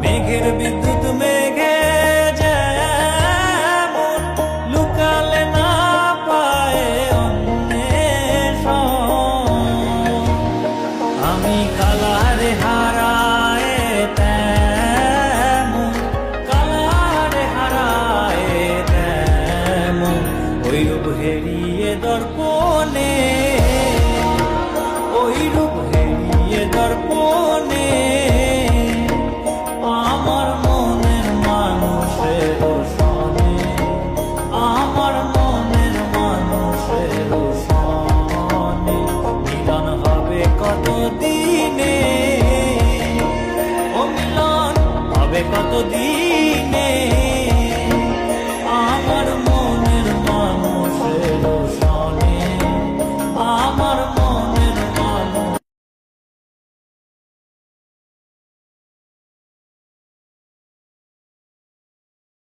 মেঘের বিদ্যুৎ মেঘে যেমন লুকালে না পায় অন্বেষণ, আমি কালারে হারায় তেমন, কালারে হারায় তেমন, ওই রূপ হেরিয়ে দর্পণে, ওই রূপ হেরিয়ে দর্পণে আমার মনের মানুষের সনে, আমার মনের মানুষের সনে মিলন হবে কত দিনে, ও মিলন হবে কত দিনে।